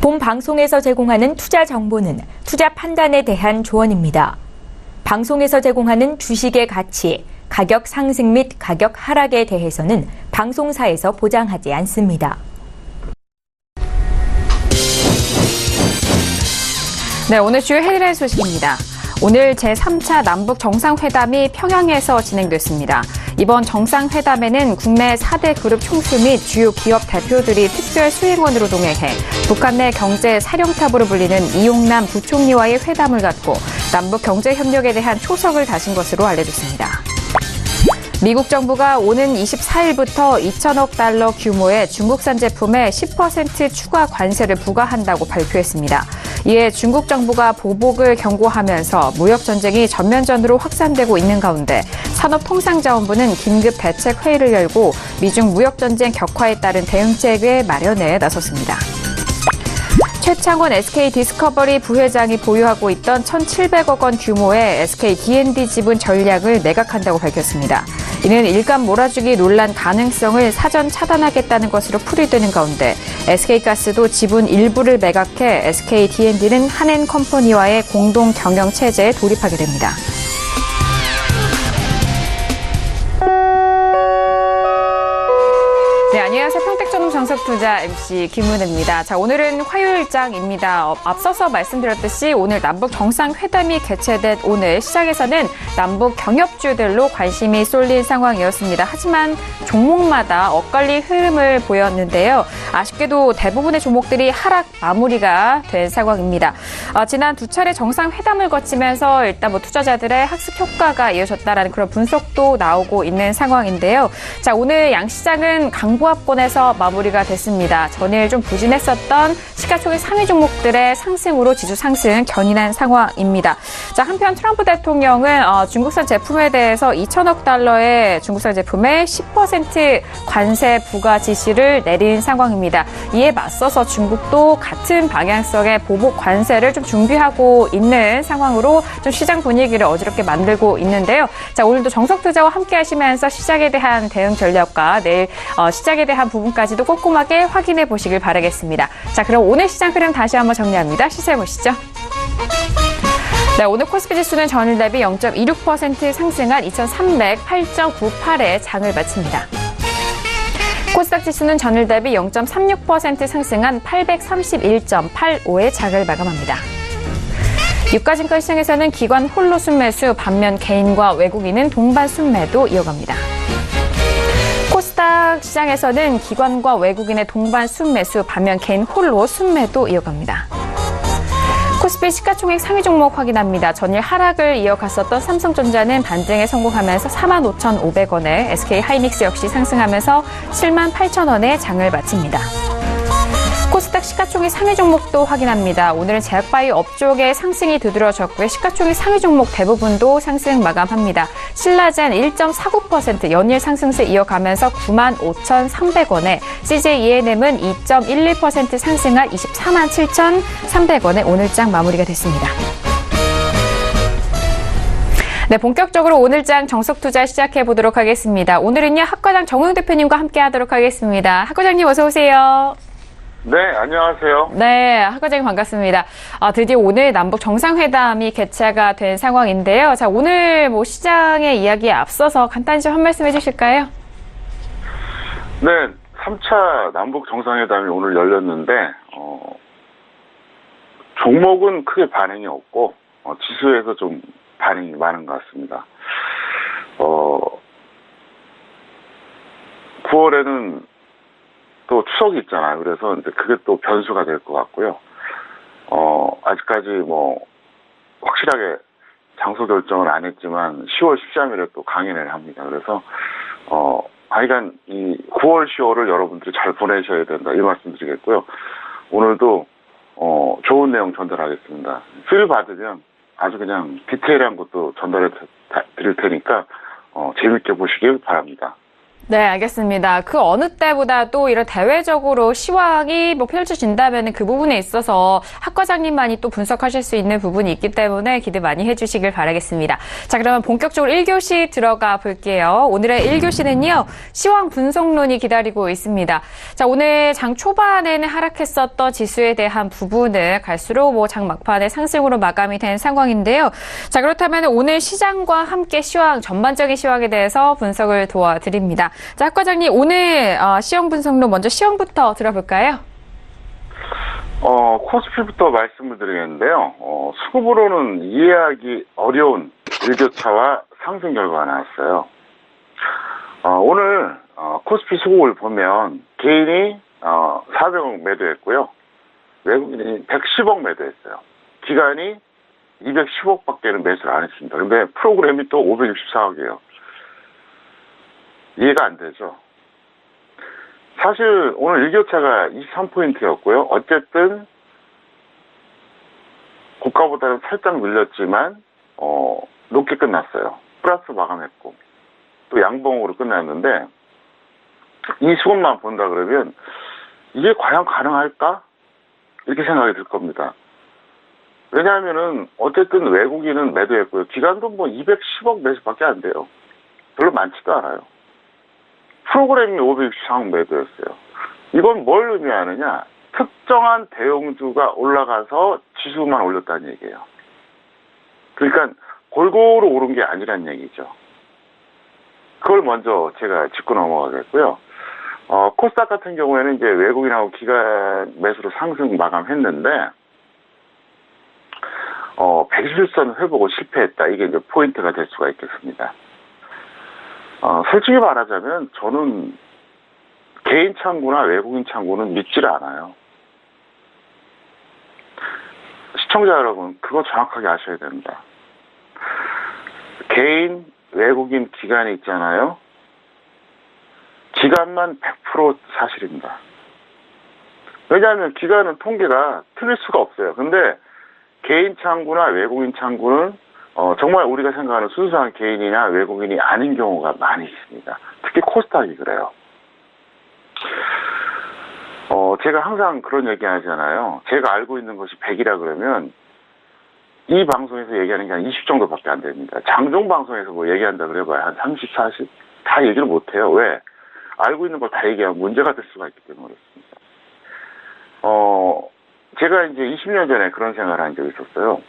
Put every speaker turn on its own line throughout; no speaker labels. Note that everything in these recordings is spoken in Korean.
본 방송에서 제공하는 투자 정보는 투자 판단에 대한 조언입니다. 방송에서 제공하는 주식의 가치, 가격 상승 및 가격 하락에 대해서는 방송사에서 보장하지 않습니다.
네, 오늘 주요 헤드라인 소식입니다. 오늘 제3차 남북 정상회담이 평양에서 진행됐습니다. 이번 정상회담에는 국내 4대 그룹 총수 및 주요 기업 대표들이 특별 수행원으로 동행해 북한 내 경제 사령탑으로 불리는 이용남 부총리와의 회담을 갖고 남북 경제 협력에 대한 초석을 다신 것으로 알려졌습니다. 미국 정부가 오는 24일부터 2천억 달러 규모의 중국산 제품에 10% 추가 관세를 부과한다고 발표했습니다. 이에 중국 정부가 보복을 경고하면서 무역 전쟁이 전면전으로 확산되고 있는 가운데 산업통상자원부는 긴급 대책 회의를 열고 미중 무역 전쟁 격화에 따른 대응책의 마련에 나섰습니다. 최창원 SK 디스커버리 부회장이 보유하고 있던 1,700억 원 규모의 SK D&D 지분 전략을 매각한다고 밝혔습니다. 이는 일감 몰아주기 논란 가능성을 사전 차단하겠다는 것으로 풀이되는 가운데 SK가스도 지분 일부를 매각해 SK D&D는 한엔컴퍼니와의 공동 경영 체제에 돌입하게 됩니다. 네, 안녕하세요. 평택저농 정석투자 MC 김은혜입니다. 자, 오늘은 화요일장입니다. 앞서서 말씀드렸듯이 오늘 남북 정상회담이 개최된 오늘 시장에서는 남북 경협주들로 관심이 쏠린 상황이었습니다. 하지만 종목마다 엇갈린 흐름을 보였는데요. 아쉽게도 대부분의 종목들이 하락 마무리가 된 상황입니다. 지난 두 차례 정상회담을 거치면서 일단 투자자들의 학습 효과가 이어졌다라는 그런 분석도 나오고 있는 상황인데요. 자, 오늘 양시장은 강보합권에서 마무리가 됐습니다. 전일 좀 부진했었던 시가총액 상위 종목들의 상승으로 지수 상승 견인한 상황입니다. 자, 한편 트럼프 대통령은 중국산 제품에 대해서 2천억 달러의 중국산 제품에 10% 관세 부과 지시를 내린 상황입니다. 이에 맞서서 중국도 같은 방향성의 보복 관세를 좀 준비하고 있는 상황으로 좀 시장 분위기를 어지럽게 만들고 있는데요. 자, 오늘도 정석투자와 함께 하시면서 시장에 대한 대응 전략과 내일 시장에 대한 부분까지도 꼼꼼하게 확인해 보시길 바라겠습니다. 자, 그럼 오늘 시장 흐름 다시 한번 정리합니다. 시세해 보시죠. 네, 오늘 코스피 지수는 전일 대비 0.26% 상승한 2308.98에 장을 마칩니다. 코스닥 지수는 전일 대비 0.36% 상승한 831.85에 장을 마감합니다. 유가증권 시장에서는 기관 홀로 순매수, 반면 개인과 외국인은 동반 순매도 이어갑니다. 코스닥 시장에서는 기관과 외국인의 동반 순매수, 반면 개인 홀로 순매도 이어갑니다. 코스피 시가총액 상위 종목 확인합니다. 전일 하락을 이어갔었던 삼성전자는 반등에 성공하면서 45,500원에 SK하이닉스 역시 상승하면서 78,000원에 장을 마칩니다. 코스닥 시가총액 상위 종목도 확인합니다. 오늘은 제약바이오 업종의 상승이 두드러졌고요. 시가총액 상위 종목 대부분도 상승 마감합니다. 신라젠 1.49% 연일 상승세 이어가면서 95,300원에 CJ-ENM은 2.11% 상승한 247,300원에 오늘장 마무리가 됐습니다. 네, 본격적으로 오늘장 정석투자 시작해 보도록 하겠습니다. 오늘은요, 학과장 정우영 대표님과 함께 하도록 하겠습니다. 학과장님 어서 오세요.
네, 안녕하세요.
네, 학과장님 반갑습니다. 드디어 오늘 남북 정상회담이 개최가 된 상황인데요. 자, 오늘 시장의 이야기에 앞서서 간단히 좀 한 말씀 해주실까요?
네, 3차 남북 정상회담이 오늘 열렸는데, 종목은 크게 반응이 없고, 지수에서 좀 반응이 많은 것 같습니다. 9월에는 또 추석이 있잖아요. 그래서 이제 그게 또 변수가 될 것 같고요. 아직까지 확실하게 장소 결정을 안 했지만 10월 13일에 또 강연을 합니다. 그래서 하여간 이 9월, 10월을 여러분들이 잘 보내셔야 된다 이 말씀 드리겠고요. 오늘도 좋은 내용 전달하겠습니다. 필 받으면 아주 그냥 디테일한 것도 전달해 드릴 테니까 재밌게 보시길 바랍니다.
네, 알겠습니다. 그 어느 때보다도 이런 대외적으로 시황이 뭐 펼쳐진다면 그 부분에 있어서 학 과장님만이 또 분석하실 수 있는 부분이 있기 때문에 기대 많이 해주시길 바라겠습니다. 자, 그러면 본격적으로 1교시 들어가 볼게요. 오늘의 1교시는요, 시황 분석론이 기다리고 있습니다. 자, 오늘 장 초반에는 하락했었던 지수에 대한 부분을 갈수록 뭐 장 막판에 상승으로 마감이 된 상황인데요. 자, 그렇다면 오늘 시장과 함께 시황, 전반적인 시황에 대해서 분석을 도와드립니다. 자, 학 과장님, 오늘 시황 분석론 먼저 시황부터 들어볼까요?
코스피부터 말씀을 드리겠는데요. 수급으로는 이해하기 어려운 일교차와 상승 결과가 나왔어요. 오늘 코스피 수급을 보면 개인이 400억 매도했고요. 외국인이 110억 매도했어요. 기관이 210억밖에는 매수를 안 했습니다. 근데 프로그램이 또 564억이에요. 이해가 안 되죠. 사실 오늘 일교차가 23포인트였고요. 어쨌든 고가보다는 살짝 밀렸지만 높게 끝났어요. 플러스 마감했고 또 양봉으로 끝났는데 이 수급만 본다 그러면 이게 과연 가능할까? 이렇게 생각이 들 겁니다. 왜냐하면은 어쨌든 외국인은 매도했고요. 기관도 뭐 210억 매수밖에 안 돼요. 별로 많지도 않아요. 프로그램이 564억 매도였어요. 이건 뭘 의미하느냐? 특정한 대형주가 올라가서 지수만 올렸다는 얘기예요. 그러니까 골고루 오른 게 아니란 얘기죠. 그걸 먼저 제가 짚고 넘어가겠고요. 코스닥 같은 경우에는 이제 외국인하고 기관 매수로 상승 마감했는데 121선 회복을 실패했다. 이게 이제 포인트가 될 수가 있겠습니다. 솔직히 말하자면 저는 개인 창구나 외국인 창구는 믿지를 않아요. 시청자 여러분, 그거 정확하게 아셔야 됩니다. 개인, 외국인, 기관이 있잖아요. 기관만 100% 사실입니다. 왜냐하면 기관은 통계가 틀릴 수가 없어요. 근데 개인 창구나 외국인 창구는 정말 우리가 생각하는 순수한 개인이나 외국인이 아닌 경우가 많이 있습니다. 특히 코스닥이 그래요. 제가 항상 그런 얘기 하잖아요. 제가 알고 있는 것이 100이라 그러면 이 방송에서 얘기하는 게 한 20 정도밖에 안 됩니다. 장종 방송에서 뭐 얘기한다 그래봐야 한 30, 40? 다 얘기를 못 해요. 왜? 알고 있는 걸 다 얘기하면 문제가 될 수가 있기 때문에 그렇습니다. 제가 이제 20년 전에 그런 생각을 한 적이 있었어요.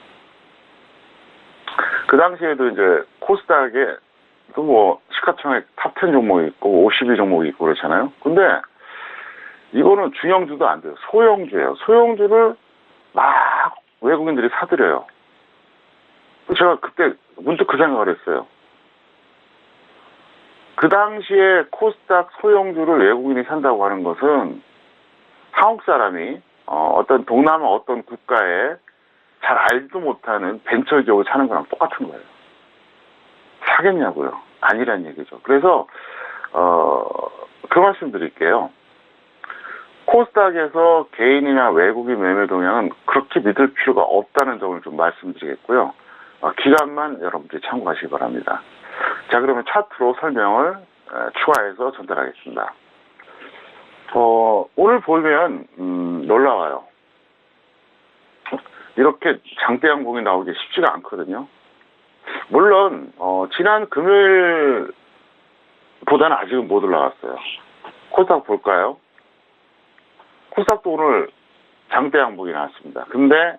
그 당시에도 이제 코스닥에 또 뭐 시가총액 탑10 종목이 있고 52 종목이 있고 그렇잖아요. 근데 이거는 중형주도 안 돼요. 소형주예요. 소형주를 막 외국인들이 사들여요. 제가 그때 문득 그 생각을 했어요. 그 당시에 코스닥 소형주를 외국인이 산다고 하는 것은 한국 사람이 어떤 동남아 어떤 국가에 잘 알지도 못하는 벤처기업을 사는 거랑 똑같은 거예요. 사겠냐고요? 아니란 얘기죠. 그래서 그 말씀 드릴게요. 코스닥에서 개인이나 외국인 매매 동향은 그렇게 믿을 필요가 없다는 점을 좀 말씀드리겠고요. 기간만 여러분들이 참고하시기 바랍니다. 자, 그러면 차트로 설명을 추가해서 전달하겠습니다. 오늘 보면 놀라워요. 이렇게 장대양봉이 나오기 쉽지가 않거든요. 물론 지난 금요일보다는 아직은 못 올라갔어요. 코스닥 볼까요? 코스닥도 오늘 장대양봉이 나왔습니다. 근데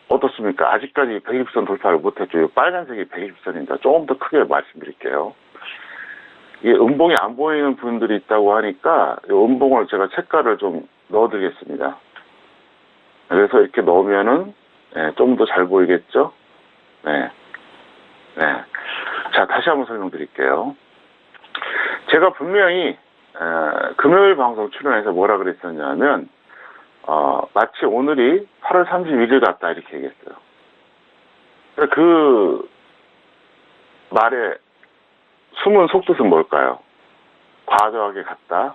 어떻습니까? 아직까지 120선 돌파를 못했죠. 빨간색이 120선입니다. 조금 더 크게 말씀드릴게요. 이게 음봉이 안 보이는 분들이 있다고 하니까 이 음봉을 제가 색깔을 좀 넣어드리겠습니다. 그래서 이렇게 넣으면은 좀 더 잘 보이겠죠? 네. 자, 다시 한번 설명드릴게요. 제가 분명히 금요일 방송 출연해서 뭐라 그랬었냐면 마치 오늘이 8월 31일 같다 이렇게 얘기했어요. 그 말의 숨은 속뜻은 뭘까요? 과도하게 갔다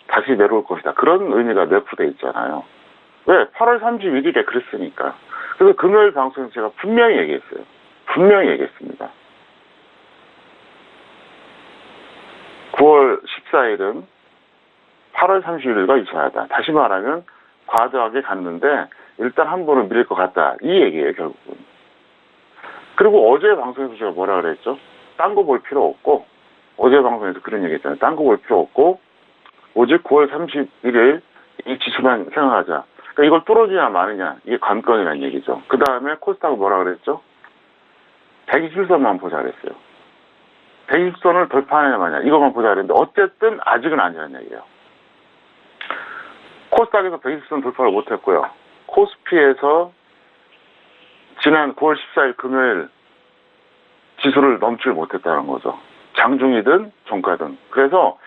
다시 내려올 것이다. 그런 의미가 내포되어 있잖아요. 왜? 8월 31일에 그랬으니까. 그래서 금요일 방송에서 제가 분명히 얘기했어요. 분명히 얘기했습니다. 9월 14일은 8월 30일과 유사하다. 다시 말하면 과도하게 갔는데 일단 한 번은 밀릴 것 같다. 이 얘기예요, 결국은. 그리고 어제 방송에서 제가 뭐라 그랬죠? 딴 거 볼 필요 없고, 어제 방송에서 그런 얘기 했잖아요. 딴 거 볼 필요 없고, 오직 9월 31일 이 지수만 생각하자. 그러니까 이걸 뚫어주냐 마느냐, 이게 관건이라는 얘기죠. 그 다음에 코스닥은 뭐라 그랬죠? 120선만 보자 그랬어요. 120선을 돌파하느냐 마느냐, 이것만 보자 그랬는데, 어쨌든 아직은 아니라는 얘기예요. 코스닥에서 120선 돌파를 못했고요. 코스피에서 지난 9월 14일 금요일 지수를 넘지 못했다는 거죠. 장중이든 종가든. 그래서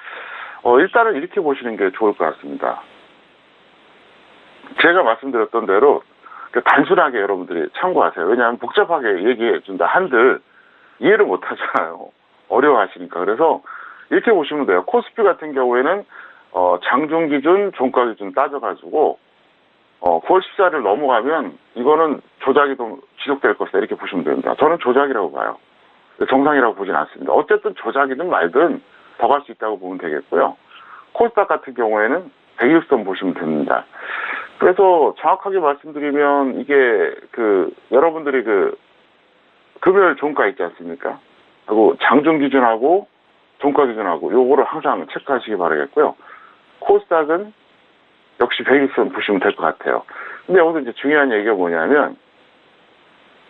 일단은 이렇게 보시는 게 좋을 것 같습니다. 제가 말씀드렸던 대로 단순하게 여러분들이 참고하세요. 왜냐하면 복잡하게 얘기해 준다 한들 이해를 못 하잖아요. 어려워하시니까. 그래서 이렇게 보시면 돼요. 코스피 같은 경우에는 장중 기준, 종가 기준 따져가지고 9월 14일을 넘어가면 이거는 조작이 좀 지속될 것이다. 이렇게 보시면 됩니다. 저는 조작이라고 봐요. 정상이라고 보진 않습니다. 어쨌든 조작이든 말든 더 갈 수 있다고 보면 되겠고요. 코스닥 같은 경우에는 120선 보시면 됩니다. 그래서 정확하게 말씀드리면 이게 여러분들이 금요일 종가 있지 않습니까? 그리고 장중 기준하고 종가 기준하고 요거를 항상 체크하시기 바라겠고요. 코스닥은 역시 120선 보시면 될 것 같아요. 근데 여기서 이제 중요한 얘기가 뭐냐면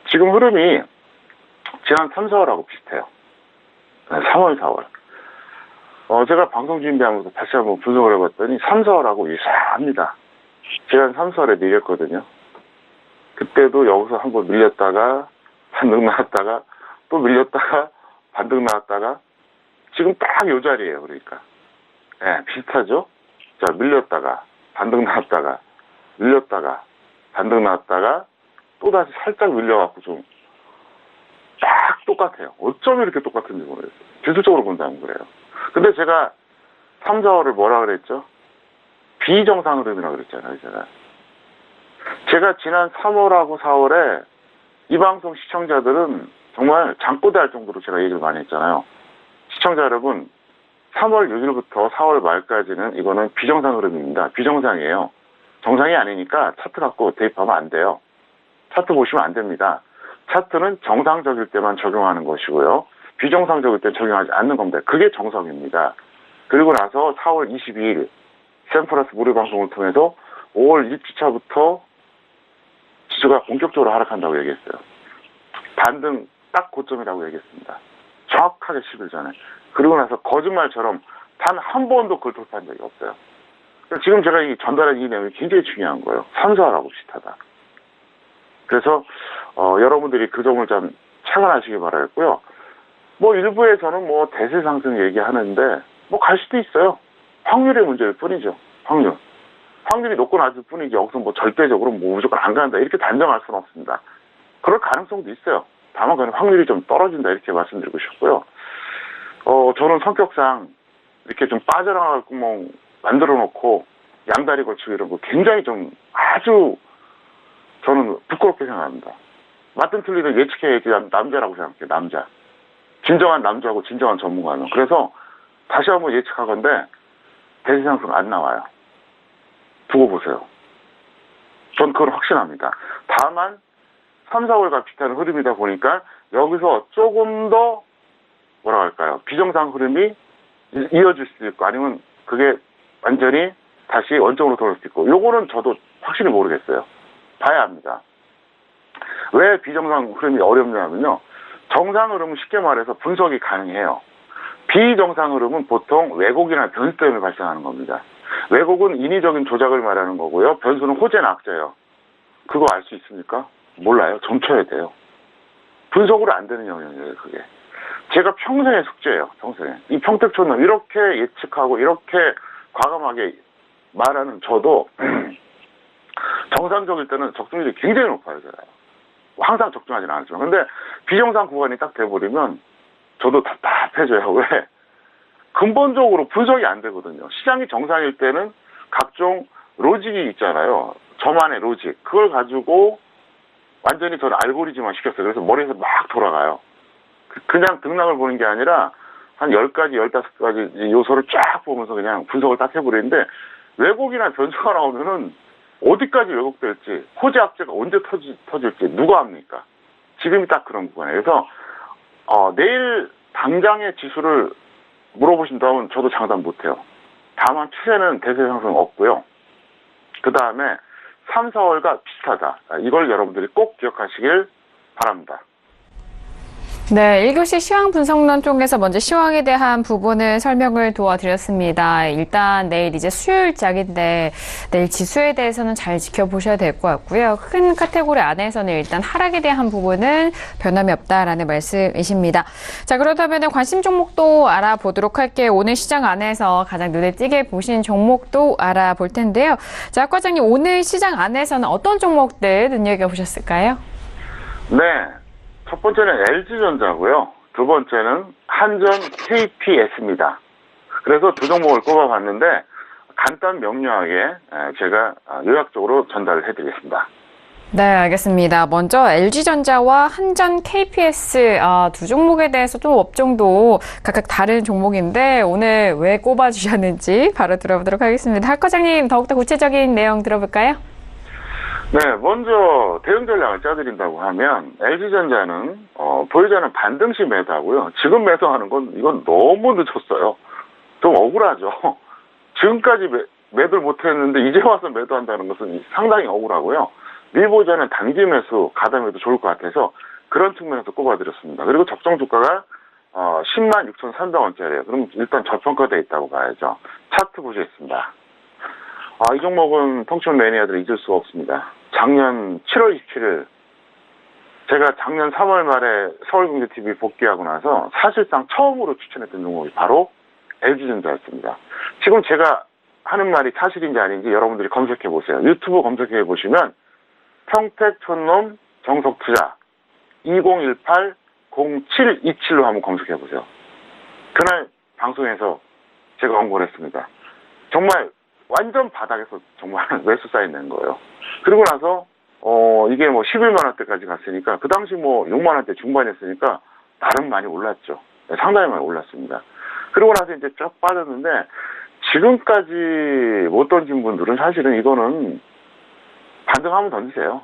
지금 흐름이 지난 3, 4월하고 비슷해요. 3월, 4월. 제가 방송 준비하면서 다시 한번 분석을 해봤더니 3, 4월하고 유사합니다. 지난 3, 4월에 밀렸거든요. 그때도 여기서 한번 밀렸다가 반등 나왔다가 또 밀렸다가 반등 나왔다가 지금 딱 요 자리예요. 그러니까. 네, 비슷하죠? 자, 밀렸다가 반등 나왔다가 밀렸다가 반등 나왔다가 또다시 살짝 밀려갖고 좀 딱 똑같아요. 어쩜 이렇게 똑같은지 모르겠어요. 기술적으로 본다면 그래요. 근데 제가 3, 4월을 뭐라 그랬죠? 비정상 흐름이라고 그랬잖아요. 제가 지난 3월하고 4월에 이 방송 시청자들은 정말 잠꼬대할 정도로 제가 얘기를 많이 했잖아요. 시청자 여러분, 3월 6일부터 4월 말까지는 이거는 비정상 흐름입니다. 비정상이에요. 정상이 아니니까 차트 갖고 대입하면 안 돼요. 차트 보시면 안 됩니다. 차트는 정상적일 때만 적용하는 것이고요. 비정상적일 때 적용하지 않는 겁니다. 그게 정석입니다. 그리고 나서 4월 22일 샘플러스 무료 방송을 통해서 5월 1주차부터 지수가 본격적으로 하락한다고 얘기했어요. 반등 딱 고점이라고 얘기했습니다. 정확하게 10일 전에. 그리고 나서 거짓말처럼 단 한 번도 그걸 돌파한 적이 없어요. 지금 제가 전달한 이 내용이 굉장히 중요한 거예요. 3, 4월하고 비슷하다. 그래서 여러분들이 그 점을 좀 착안하시기 바라겠고요. 일부에서는 대세 상승 얘기하는데 갈 수도 있어요. 확률의 문제일 뿐이죠. 확률이 높고 낮을 뿐이지 여기서 절대적으로 무조건 안 간다 이렇게 단정할 수는 없습니다. 그럴 가능성도 있어요. 다만 그냥 확률이 좀 떨어진다 이렇게 말씀드리고 싶고요. 저는 성격상 이렇게 좀 빠져나갈 구멍 만들어 놓고 양다리 걸치고 이런 거 굉장히 좀 아주 저는 부끄럽게 생각합니다. 맞든 틀리든 예측해야지 남자라고 생각해요. 남자. 진정한 남자하고 진정한 전문가는. 그래서 다시 한번 예측하건대 대세 상승 안 나와요. 두고 보세요. 전 그걸 확신합니다. 다만 3, 4월과 비슷한 흐름이다 보니까 여기서 조금 더 뭐라고 할까요? 비정상 흐름이 이어질 수도 있고 아니면 그게 완전히 다시 원점으로 돌아올 수도 있고 요거는 저도 확실히 모르겠어요. 봐야 합니다. 왜 비정상 흐름이 어렵냐면요. 정상 흐름은 쉽게 말해서 분석이 가능해요. 비정상 흐름은 보통 왜곡이나 변수 때문에 발생하는 겁니다. 왜곡은 인위적인 조작을 말하는 거고요. 변수는 호재나 악재예요. 그거 알 수 있습니까? 몰라요. 점쳐야 돼요. 분석으로 안 되는 영역이에요, 그게. 제가 평생의 숙제예요, 평생에. 이 평택촌은 이렇게 예측하고 이렇게 과감하게 말하는 저도 정상적일 때는 적중률이 굉장히 높아요, 제가. 항상 적중하지는 않았지만. 근데 비정상 구간이 딱 돼버리면 저도 답답해져요. 왜? 근본적으로 분석이 안 되거든요. 시장이 정상일 때는 각종 로직이 있잖아요. 저만의 로직. 그걸 가지고 완전히 저는 알고리즘화 시켰어요. 그래서 머리에서 막 돌아가요. 그냥 등락을 보는 게 아니라 한 10가지, 15가지 요소를 쫙 보면서 그냥 분석을 딱 해버리는데 왜곡이나 변수가 나오면은 어디까지 왜곡될지, 호재 악재가 언제 터질지 누가 합니까? 지금이 딱 그런 부분이에요. 그래서 내일 당장의 지수를 물어보신다면 저도 장담 못해요. 다만 추세는 대세 상승 없고요. 그 다음에 3, 4월과 비슷하다. 이걸 여러분들이 꼭 기억하시길 바랍니다.
네, 1교시 시황 분석론 쪽에서 먼저 시황에 대한 부분을 설명을 도와드렸습니다. 일단 내일 이제 수요일장인데 내일 지수에 대해서는 잘 지켜보셔야 될 것 같고요. 큰 카테고리 안에서는 일단 하락에 대한 부분은 변함이 없다라는 말씀이십니다. 자, 그렇다면 관심 종목도 알아보도록 할게요. 오늘 시장 안에서 가장 눈에 띄게 보신 종목도 알아볼 텐데요. 자, 학 과장님, 오늘 시장 안에서는 어떤 종목들 눈여겨보셨을까요?
네. 첫 번째는 LG전자고요. 두 번째는 한전 KPS입니다. 그래서 두 종목을 꼽아봤는데 간단 명료하게 제가 요약적으로 전달을 해드리겠습니다.
네, 알겠습니다. 먼저 LG전자와 한전 KPS 두 종목에 대해서 좀 업종도 각각 다른 종목인데 오늘 왜 꼽아주셨는지 바로 들어보도록 하겠습니다. 학 과장님, 더욱더 구체적인 내용 들어볼까요?
네, 먼저 대응 전략을 짜드린다고 하면 LG전자는 보유자는 반등시 매도하고요. 지금 매도하는 건 이건 너무 늦었어요. 좀 억울하죠. 지금까지 매도를 못했는데 이제 와서 매도한다는 것은 상당히 억울하고요. 미보유자는 단기 매수 가담해도 좋을 것 같아서 그런 측면에서 꼽아드렸습니다. 그리고 적정 주가가 106,300원짜리예요. 그럼 일단 저평가되어 있다고 봐야죠. 차트 보시겠습니다. 이 종목은 펑션 매니아들 잊을 수가 없습니다. 작년 7월 27일 제가 작년 3월 말에 서울경제TV 복귀하고 나서 사실상 처음으로 추천했던 종목이 바로 LG전자였습니다. 지금 제가 하는 말이 사실인지 아닌지 여러분들이 검색해 보세요. 유튜브 검색해 보시면 평택촌놈 정석투자 2018-0727로 한번 검색해 보세요. 그날 방송에서 제가 언급을 했습니다. 정말 완전 바닥에서 정말 매수 사인 낸 거예요. 그리고 나서 이게 뭐 11만 원대까지 갔으니까 그 당시 뭐 6만 원대 중반이었으니까 나름 많이 올랐죠. 상당히 많이 올랐습니다. 그리고 나서 이제 쭉 빠졌는데 지금까지 못 던진 분들은 사실은 이거는 반등 한번 던지세요.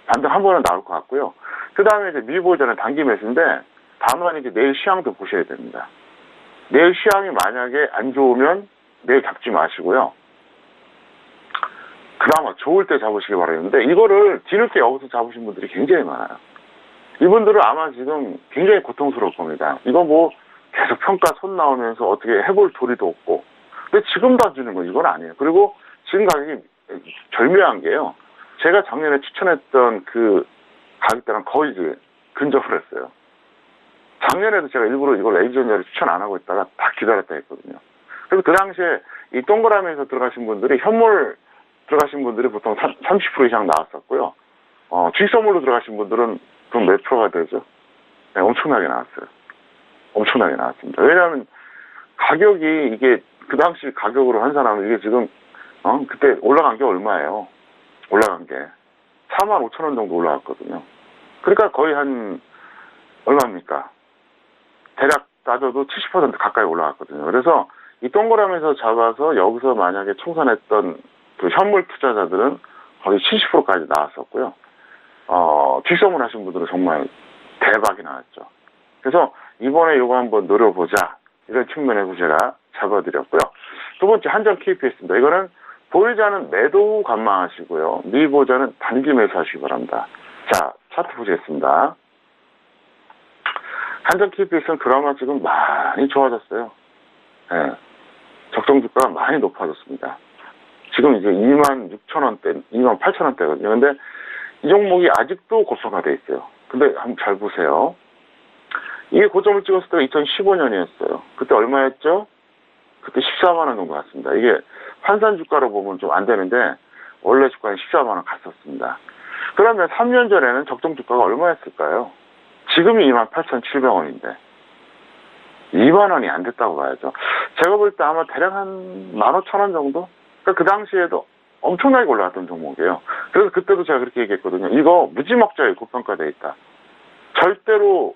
반등 한 번은 나올 것 같고요. 그 다음에 이제 미보유자는 단기 매수인데 다만 이제 내일 시황도 보셔야 됩니다. 내일 시황이 만약에 안 좋으면 내일 잡지 마시고요. 그나마 좋을 때 잡으시기 바라는데 이거를 뒤늦게 여기서 잡으신 분들이 굉장히 많아요. 이분들은 아마 지금 굉장히 고통스러울 겁니다. 이거 뭐 계속 평가 손 나오면서 어떻게 해볼 도리도 없고 근데 지금 던지는 건 이건 아니에요. 그리고 지금 가격이 절묘한 게요. 제가 작년에 추천했던 그 가격대랑 거의 근접을 했어요. 작년에도 제가 일부러 이걸 LG전자를 추천 안 하고 있다가 다 기다렸다 했거든요. 그래서 그 당시에 이 동그라미에서 들어가신 분들이 현물 들어가신 분들이 보통 30% 이상 나왔었고요. 주식선물로 들어가신 분들은 그럼 몇 프로가 되죠? 네, 엄청나게 나왔어요. 엄청나게 나왔습니다. 왜냐하면 가격이 이게 그 당시 가격으로 한 사람은 이게 지금 그때 올라간 게 얼마예요? 올라간 게 45,000원 정도 올라갔거든요. 그러니까 거의 한 얼마입니까? 대략 따져도 70% 가까이 올라갔거든요. 그래서 이 동그라미에서 잡아서 여기서 만약에 청산했던 그 현물 투자자들은 거의 70%까지 나왔었고요. 뒷선물 하신 분들은 정말 대박이 나왔죠. 그래서 이번에 이거 한번 노려보자. 이런 측면에서 제가 잡아드렸고요. 두 번째 한전 KPS입니다. 이거는 보유자는 매도 관망하시고요. 미보유자는 단기 매수하시기 바랍니다. 자, 차트 보시겠습니다. 한전 KPS는 그나마 지금 많이 좋아졌어요. 네. 적정 주가가 많이 높아졌습니다. 지금 이제 26,000원대, 28,000원대거든요. 근데 이 종목이 아직도 고평가돼 있어요. 근데 한번 잘 보세요. 이게 고점을 찍었을 때가 2015년이었어요. 그때 얼마였죠? 그때 14만 원 정도 갔습니다. 이게 환산 주가로 보면 좀 안 되는데 원래 주가는 14만 원 갔었습니다. 그러면 3년 전에는 적정 주가가 얼마였을까요? 지금이 28,700원인데 2만 원이 안 됐다고 봐야죠. 제가 볼 때 아마 대략 한 15,000원 정도? 그러니까 그 당시에도 엄청나게 올라갔던 종목이에요. 그래서 그때도 제가 그렇게 얘기했거든요. 이거 무지막지하게 고평가되어 있다. 절대로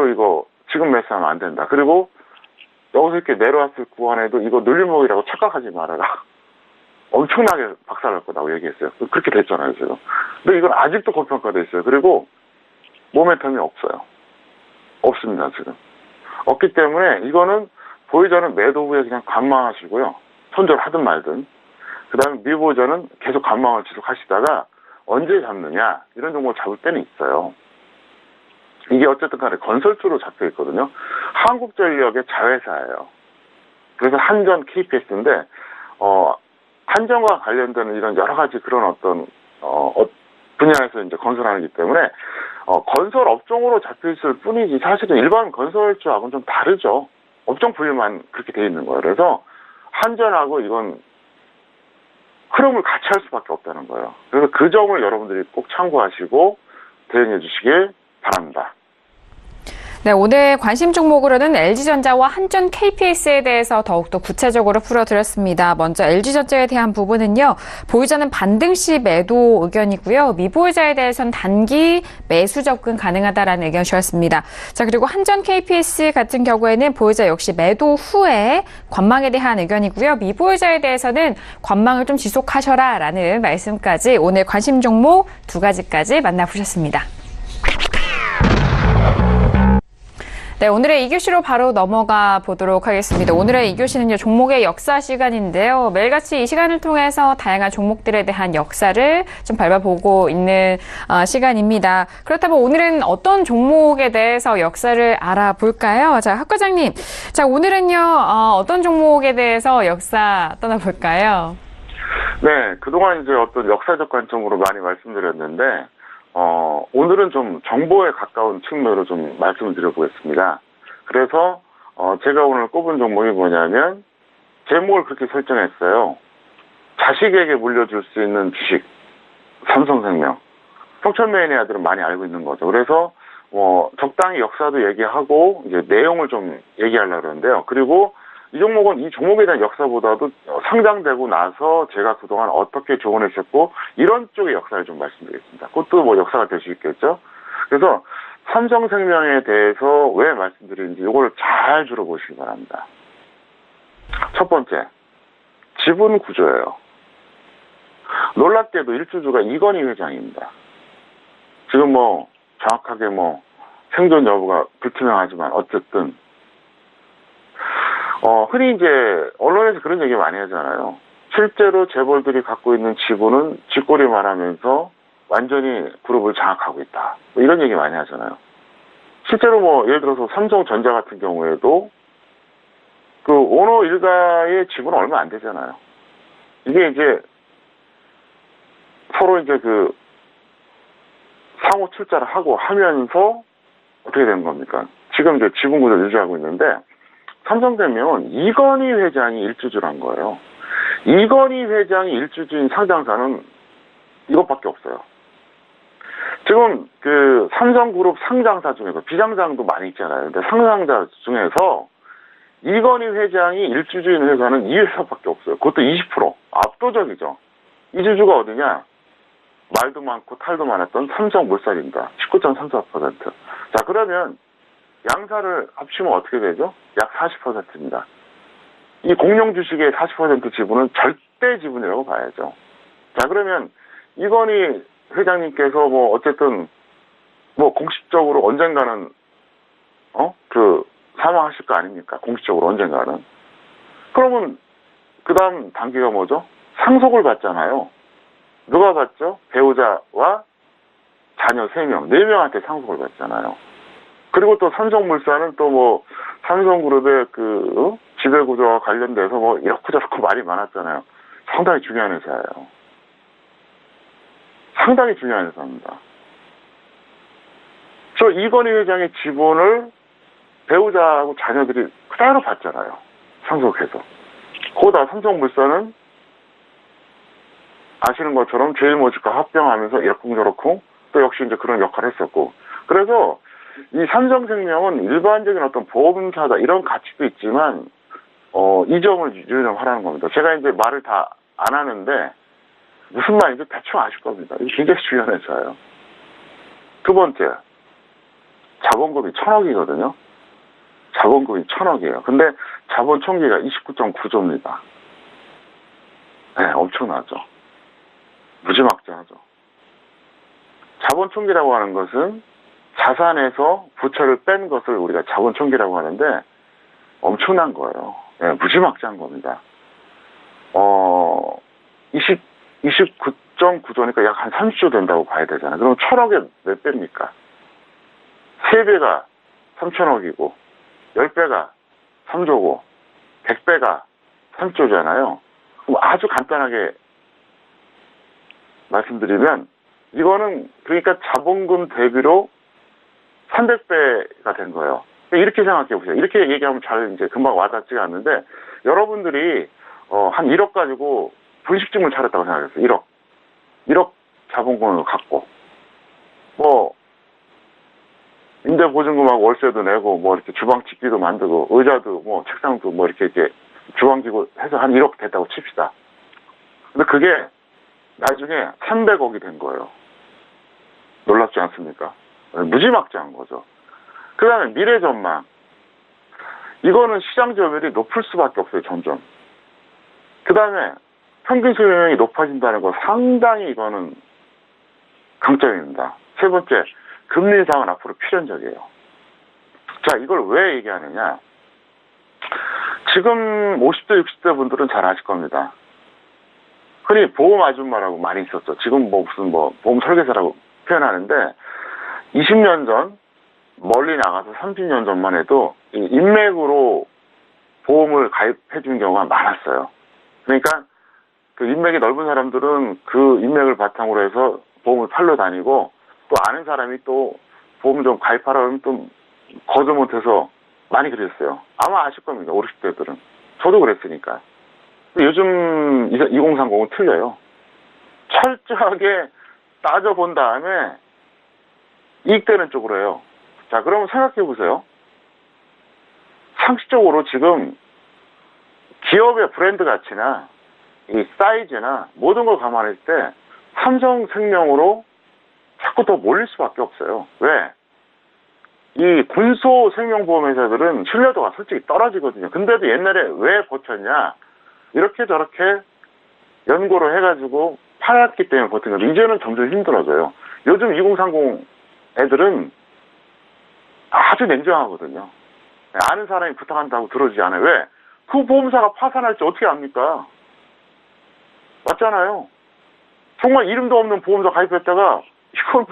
이거 지금 매수하면 안 된다. 그리고 여기서 이렇게 내려왔을 구간에도 이거 눌림목이라고 착각하지 말아라. 엄청나게 박살날 거라고 얘기했어요. 그렇게 됐잖아요, 지금. 근데 이건 아직도 고평가돼 있어요. 그리고 모멘텀이 없어요. 없습니다, 지금. 없기 때문에 이거는 보유자는 매도 후에 그냥 관망하시고요. 손절하든 말든. 그 다음에 미보유자는 계속 관망을 지속하시다가 언제 잡느냐, 이런 종목을 잡을 때는 있어요. 이게 어쨌든 간에 건설주로 잡혀 있거든요. 한국전력의 자회사예요. 그래서 한전 KPS인데, 한전과 관련되는 이런 여러 가지 그런 어떤, 분야에서 이제 건설하기 때문에, 건설 업종으로 잡혀 있을 뿐이지, 사실은 일반 건설주하고는 좀 다르죠. 업종 분류만 그렇게 돼 있는 거예요. 그래서 한전하고 이건 흐름을 같이 할 수밖에 없다는 거예요. 그래서 그 점을 여러분들이 꼭 참고하시고 대응해 주시길 바랍니다.
네, 오늘 관심 종목으로는 LG전자와 한전 KPS에 대해서 더욱더 구체적으로 풀어드렸습니다. 먼저 LG전자에 대한 부분은요. 보유자는 반등 시 매도 의견이고요. 미보유자에 대해서는 단기 매수 접근 가능하다라는 의견 주셨습니다. 자, 그리고 한전 KPS 같은 경우에는 보유자 역시 매도 후에 관망에 대한 의견이고요. 미보유자에 대해서는 관망을 좀 지속하셔라라는 말씀까지 오늘 관심 종목 2가지까지 만나보셨습니다. 네, 오늘의 2교시로 바로 넘어가 보도록 하겠습니다. 오늘의 2교시는요, 종목의 역사 시간인데요. 매일같이 이 시간을 통해서 다양한 종목들에 대한 역사를 좀 밟아보고 있는 시간입니다. 그렇다면 오늘은 어떤 종목에 대해서 역사를 알아볼까요? 자, 학 과장님. 자, 오늘은요, 어떤 종목에 대해서 역사 떠나볼까요?
네, 그동안 이제 어떤 역사적 관점으로 많이 말씀드렸는데, 오늘은 좀 정보에 가까운 측면으로 좀 말씀을 드려보겠습니다. 그래서, 제가 오늘 꼽은 종목이 뭐냐면, 제목을 그렇게 설정했어요. 자식에게 물려줄 수 있는 주식, 삼성생명. 성철 매니아들은 많이 알고 있는 거죠. 그래서, 적당히 역사도 얘기하고, 이제 내용을 좀 얘기하려고 그러는데요. 그리고 이 종목은 이 종목에 대한 역사보다도 상장되고 나서 제가 그동안 어떻게 조언을 했었고 이런 쪽의 역사를 좀 말씀드리겠습니다. 그것도 뭐 역사가 될 수 있겠죠. 그래서 삼성생명에 대해서 왜 말씀드리는지 이걸 잘 들어보시기 바랍니다. 첫 번째, 지분 구조예요. 놀랍게도 일주주가 이건희 회장입니다. 지금 뭐 정확하게 뭐 생존 여부가 불투명하지만 어쨌든 흔히 이제, 언론에서 그런 얘기 많이 하잖아요. 실제로 재벌들이 갖고 있는 지분은 쥐꼬리만 하면서 완전히 그룹을 장악하고 있다. 뭐 이런 얘기 많이 하잖아요. 실제로 뭐, 예를 들어서 삼성전자 같은 경우에도 그 오너 일가의 지분은 얼마 안 되잖아요. 이게 이제 서로 이제 그 상호 출자를 하고 하면서 어떻게 되는 겁니까? 지금 이제 지분 구조를 유지하고 있는데, 삼성생명은 이건희 회장이 일주주란 거예요. 이건희 회장이 일주주인 상장사는 이것밖에 없어요. 지금 그 삼성그룹 상장사 중에서 비상장도 많이 있잖아요. 근데 상장자 중에서 이건희 회장이 일주주인 회사는 이 회사밖에 없어요. 그것도 20%. 압도적이죠. 이 주주가 어디냐? 말도 많고 탈도 많았던 삼성물산입니다. 19.34%. 자, 그러면 양사를 합치면 어떻게 되죠? 약 40%입니다. 이 공룡 주식의 40% 지분은 절대 지분이라고 봐야죠. 자, 그러면 이건희 회장님께서 뭐 어쨌든 뭐 공식적으로 언젠가는 사망하실 거 아닙니까? 공식적으로 언젠가는. 그러면 그 다음 단계가 뭐죠? 상속을 받잖아요. 누가 받죠? 배우자와 자녀 3명, 4명한테 상속을 받잖아요. 그리고 또 삼성물산은 또 뭐 삼성그룹의 그 지배구조와 관련돼서 뭐 이렇고 저렇고 말이 많았잖아요. 상당히 중요한 회사예요. 상당히 중요한 회사입니다. 저 이건희 회장의 지분을 배우자하고 자녀들이 그대로 받잖아요. 상속해서. 거기다 삼성물산은 아시는 것처럼 제일모직과 합병하면서 이렇쿵저렇쿵 또 역시 이제 그런 역할을 했었고. 그래서 이 삼성생명은 일반적인 어떤 보험사다 이런 가치도 있지만 이 점을 유념하라는 겁니다. 제가 이제 말을 다 안 하는데 무슨 말인지 대충 아실 겁니다. 이게 굉장히 중요한 회사예요. 두 번째, 자본금이 1,000억이거든요. 자본금이 1,000억이에요. 근데 자본 총기가 29.9조입니다. 네, 엄청나죠. 무지막지하죠. 자본 총기라고 하는 것은 자산에서 부채를 뺀 것을 우리가 자본 총기라고 하는데 엄청난 거예요. 네, 무지막지한 겁니다. 29.9조니까 약 한 30조 된다고 봐야 되잖아요. 그럼 1,000억에 몇 배입니까? 3배가 3,000억이고 10배가 3조고 100배가 3조잖아요. 그럼 아주 간단하게 말씀드리면 이거는 그러니까 자본금 대비로 300배가 된 거예요. 이렇게 생각해 보세요. 이렇게 얘기하면 잘 이제 금방 와닿지가 않는데 여러분들이 한 1억 가지고 분식집을 차렸다고 생각했어요. 1억 자본금을 갖고 뭐 임대보증금하고 월세도 내고 뭐 이렇게 주방 집기도 만들고 의자도 뭐 책상도 뭐 이렇게 주방기구 해서 한 1억 됐다고 칩시다. 근데 그게 나중에 300억이 된 거예요. 놀랍지 않습니까? 무지막지한 거죠. 그 다음에 미래 전망. 이거는 시장 점유율이 높을 수밖에 없어요, 점점. 그 다음에 평균 수명이 높아진다는 거 상당히 이거는 강점입니다. 세 번째, 금리 인상은 앞으로 필연적이에요. 자, 이걸 왜 얘기하느냐. 지금 50대, 60대 분들은 잘 아실 겁니다. 흔히 보험 아줌마라고 많이 있었죠. 지금 무슨 보험 설계사라고 표현하는데 20년 전, 멀리 나가서 30년 전만 해도 인맥으로 보험을 가입해 준 경우가 많았어요. 그러니까 그 인맥이 넓은 사람들은 그 인맥을 바탕으로 해서 보험을 팔러 다니고 또 아는 사람이 또 보험 좀 가입하라 그러면 또 거저 못해서 많이 그랬어요. 아마 아실 겁니다. 50대들은. 저도 그랬으니까. 요즘 2030은 틀려요. 철저하게 따져본 다음에 이익되는 쪽으로 해요. 자, 그러면 생각해 보세요. 상식적으로 지금 기업의 브랜드 가치나 이 사이즈나 모든 걸 감안했을 때 삼성생명으로 자꾸 더 몰릴 수밖에 없어요. 왜? 이 군소 생명보험 회사들은 신뢰도가 솔직히 떨어지거든요. 근데도 옛날에 왜 버텼냐? 이렇게 저렇게 연구를 해가지고 팔았기 때문에 버틴 건데 이제는 점점 힘들어져요. 요즘 2030 애들은 아주 냉정하거든요. 아는 사람이 부탁한다고 들어주지 않아요. 왜? 그 보험사가 파산할지 어떻게 압니까? 맞잖아요. 정말 이름도 없는 보험사 가입했다가 이걸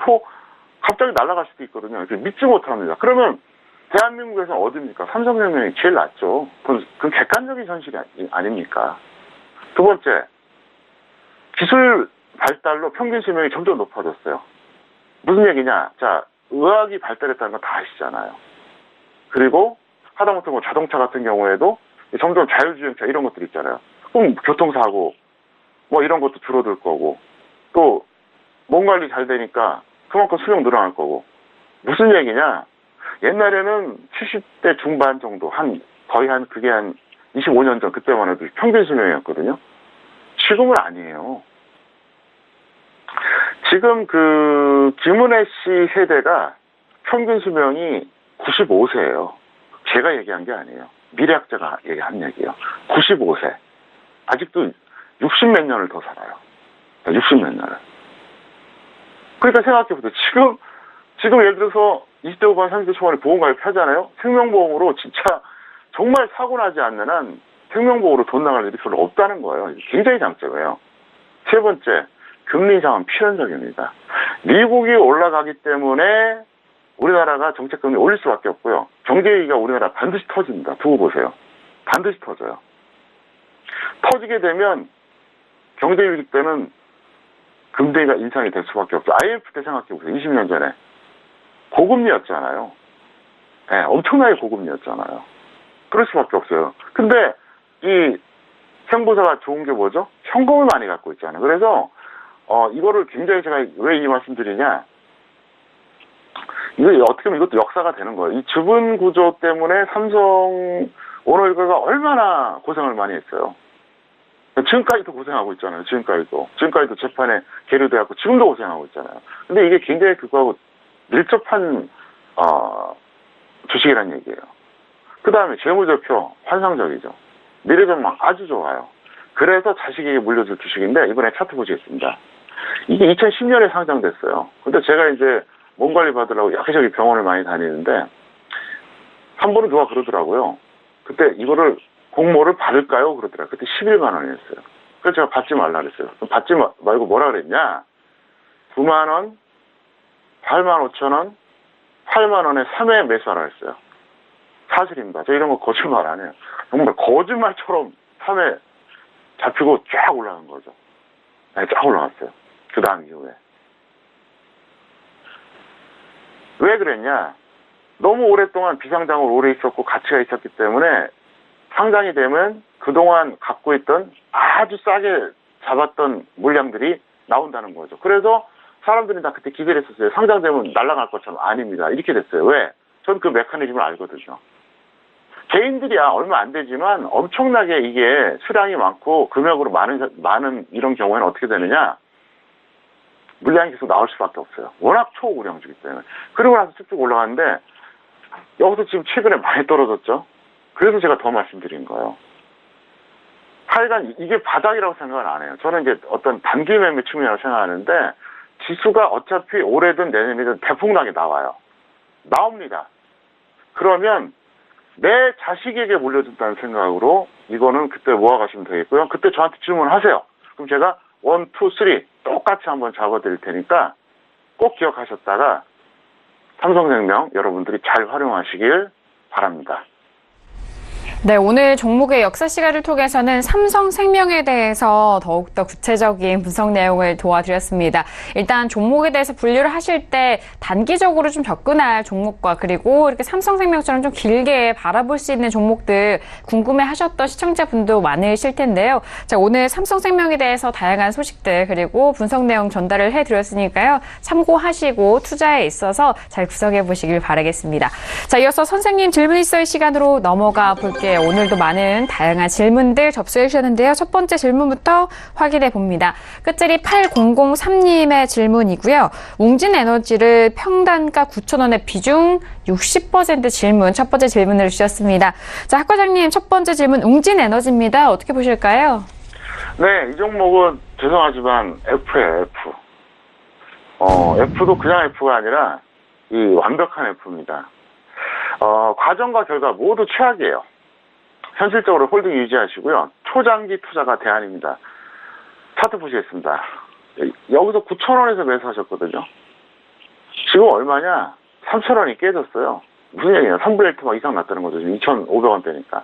갑자기 날아갈 수도 있거든요. 믿지 못합니다. 그러면 대한민국에서 어디입니까? 삼성생명이 제일 낫죠. 그건 객관적인 현실이 아닙니까? 두 번째, 기술 발달로 평균 수명이 점점 높아졌어요. 무슨 얘기냐? 자, 의학이 발달했다는 건 다 아시잖아요. 그리고 하다못해 자동차 같은 경우에도 점점 자율주행차 이런 것들 있잖아요. 그럼 교통사고 이런 것도 줄어들 거고 또 몸 관리 잘 되니까 그만큼 수명 늘어날 거고. 무슨 얘기냐? 옛날에는 70대 중반 정도 거의 그게 한 25년 전 그때만 해도 평균 수명이었거든요. 지금은 아니에요. 지금 김은혜 씨 세대가 평균 수명이 95세예요. 제가 얘기한 게 아니에요. 미래학자가 얘기한 얘기예요. 95세. 아직도 60몇 년을 더 살아요. 60몇 년을. 그러니까 생각해보세요. 지금 예를 들어서 20대 후반, 30대 초반에 보험 가입하잖아요. 생명보험으로 진짜 정말 사고 나지 않는 한 생명보험으로 돈 나갈 일이 별로 없다는 거예요. 굉장히 장점이에요. 세 번째, 금리 인상은 필연적입니다. 미국이 올라가기 때문에 우리나라가 정책금리 올릴 수밖에 없고요. 경제위기가 우리나라 반드시 터집니다. 두고 보세요. 반드시 터져요. 터지게 되면 경제위기 때는 금리가 인상이 될 수밖에 없죠. IMF 때 생각해보세요. 20년 전에. 고금리였잖아요. 네, 엄청나게 고금리였잖아요. 그럴 수밖에 없어요. 근데 이 생보사가 좋은 게 뭐죠? 현금을 많이 갖고 있잖아요. 그래서 이거를 굉장히 제가 왜 이 말씀드리냐? 이거 어떻게 보면 이것도 역사가 되는 거예요. 이 주분 구조 때문에 삼성 오너일가가 얼마나 고생을 많이 했어요. 지금까지도 고생하고 있잖아요. 지금까지도 재판에 계류돼갖고 지금도 고생하고 있잖아요. 근데 이게 굉장히 그거하고 밀접한 주식이라는 얘기예요. 그 다음에 재무제표 환상적이죠. 미래전망 아주 좋아요. 그래서 자식에게 물려줄 주식인데 이번에 차트 보시겠습니다. 이게 2010년에 상장됐어요. 근데 제가 이제 몸 관리 받으려고 여기저기 병원을 많이 다니는데 한 번은 누가 그러더라고요. 그때 이거를 공모를 받을까요? 그러더라고요. 그때 11만 원이었어요. 그래서 제가 받지 말라 그랬어요. 그럼 받지 말고 뭐라 그랬냐? 9만 원, 8만 5천 원, 8만 원에 3회 매수하라 했어요. 사실입니다. 저 이런 거 거짓말 안 해요. 정말 거짓말처럼 3회 잡히고 쫙 올라간 거죠. 네, 쫙 올라갔어요. 그 다음 이후에. 왜 그랬냐? 너무 오랫동안 비상장으로 오래 있었고 가치가 있었기 때문에 상장이 되면 그동안 갖고 있던 아주 싸게 잡았던 물량들이 나온다는 거죠. 그래서 사람들이 다 그때 기대를 했었어요. 상장되면 날아갈 것처럼. 아닙니다. 이렇게 됐어요. 왜? 전 그 메커니즘을 알거든요. 개인들이야 얼마 안 되지만 엄청나게 이게 수량이 많고 금액으로 많은 이런 경우에는 어떻게 되느냐? 물량이 계속 나올 수밖에 없어요. 워낙 초고령주기 때문에. 그러고 나서 쭉쭉 올라가는데 여기서 지금 최근에 많이 떨어졌죠. 그래서 제가 더 말씀드린 거예요. 하여간 이게 바닥이라고 생각은 안 해요. 저는 이제 어떤 단기 매매 측면이라고 생각하는데 지수가 어차피 올해든 내년이든 대폭락이 나와요. 나옵니다. 그러면 내 자식에게 물려준다는 생각으로 이거는 그때 모아가시면 되겠고요. 그때 저한테 질문하세요. 그럼 제가 1, 2, 3 똑같이 한번 잡아드릴 테니까 꼭 기억하셨다가 삼성생명 여러분들이 잘 활용하시길 바랍니다.
네, 오늘 종목의 역사 시간을 통해서는 삼성생명에 대해서 더욱더 구체적인 분석 내용을 도와드렸습니다. 일단 종목에 대해서 분류를 하실 때 단기적으로 좀 접근할 종목과 그리고 이렇게 삼성생명처럼 좀 길게 바라볼 수 있는 종목들 궁금해 하셨던 시청자분도 많으실 텐데요. 자, 오늘 삼성생명에 대해서 다양한 소식들 그리고 분석 내용 전달을 해드렸으니까요. 참고하시고 투자에 있어서 잘 구성해 보시길 바라겠습니다. 자, 이어서 선생님 질문 있어요 시간으로 넘어가 볼게요. 오늘도 많은 다양한 질문들 접수해 주셨는데요. 첫 번째 질문부터 확인해 봅니다. 끝자리 8003님의 질문이고요. 웅진에너지를 평단가 9,000원의 비중 60% 질문, 첫 번째 질문을 주셨습니다. 자, 학 과장님 첫 번째 질문 웅진에너지입니다. 어떻게 보실까요?
네, 이 종목은 죄송하지만 F예요, F. F도 그냥 F가 아니라 이 완벽한 F입니다. 과정과 결과 모두 최악이에요. 현실적으로 홀딩 유지하시고요. 초장기 투자가 대안입니다. 차트 보시겠습니다. 여기서 9,000원에서 매수하셨거든요. 지금 얼마냐? 3,000원이 깨졌어요. 무슨 얘기냐? 3분의 1 이상 났다는 거죠. 지금 2,500원대니까.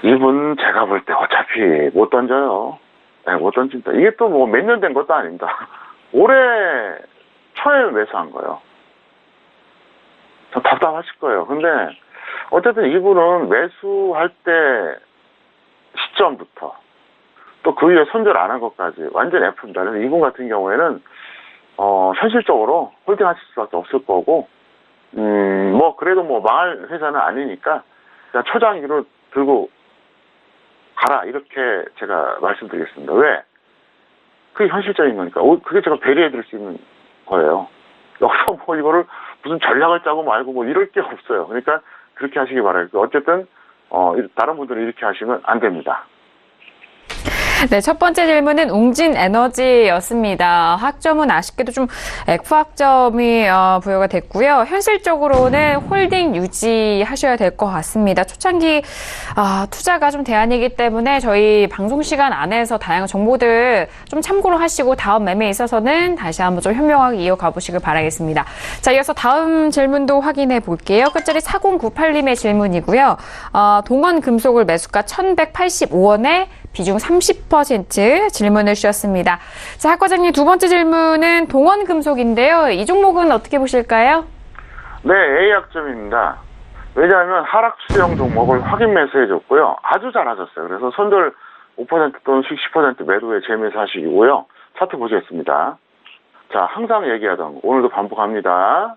이분 제가 볼 때 어차피 못 던져요. 네, 못 던진다. 이게 또 뭐 몇 년 된 것도 아닙니다. 올해 초에 매수한 거예요. 좀 답답하실 거예요. 근데 어쨌든 이분은 매수할 때 시점부터 또 그 위에 손절 안 한 것까지 완전 F입니다. 그래서 이분 같은 경우에는 현실적으로 홀딩 하실 수밖에 없을 거고 뭐 그래도 뭐 망할 회사는 아니니까 그냥 초장기로 들고 가라 이렇게 제가 말씀드리겠습니다. 왜? 그게 현실적인 거니까. 그게 제가 배려해 드릴 수 있는 거예요. 여기서 뭐 이거를 무슨 전략을 짜고 말고 뭐 이럴 게 없어요. 그러니까 그렇게 하시기 바라겠고 어쨌든 다른 분들은 이렇게 하시면 안 됩니다.
네, 첫 번째 질문은 웅진에너지였습니다. 학점은 아쉽게도 좀 F학점이 부여가 됐고요. 현실적으로는 홀딩 유지하셔야 될 것 같습니다. 초창기 투자가 좀 대안이기 때문에 저희 방송 시간 안에서 다양한 정보들 좀 참고를 하시고 다음 매매에 있어서는 다시 한번 좀 현명하게 이어가 보시길 바라겠습니다. 자, 이어서 다음 질문도 확인해 볼게요. 끝자리 4098님의 질문이고요. 동원금속을 매수가 1,185원에 비중 30% 질문을 주셨습니다. 자, 학 과장님 두 번째 질문은 동원금속인데요. 이 종목은 어떻게 보실까요?
네, A학점입니다. 왜냐하면 하락 수령 종목을 확인 매수해줬고요. 아주 잘하셨어요. 그래서 손절 5% 또는 10% 매도에 재매수하시고요. 차트 보시겠습니다. 자, 항상 얘기하던 오늘도 반복합니다.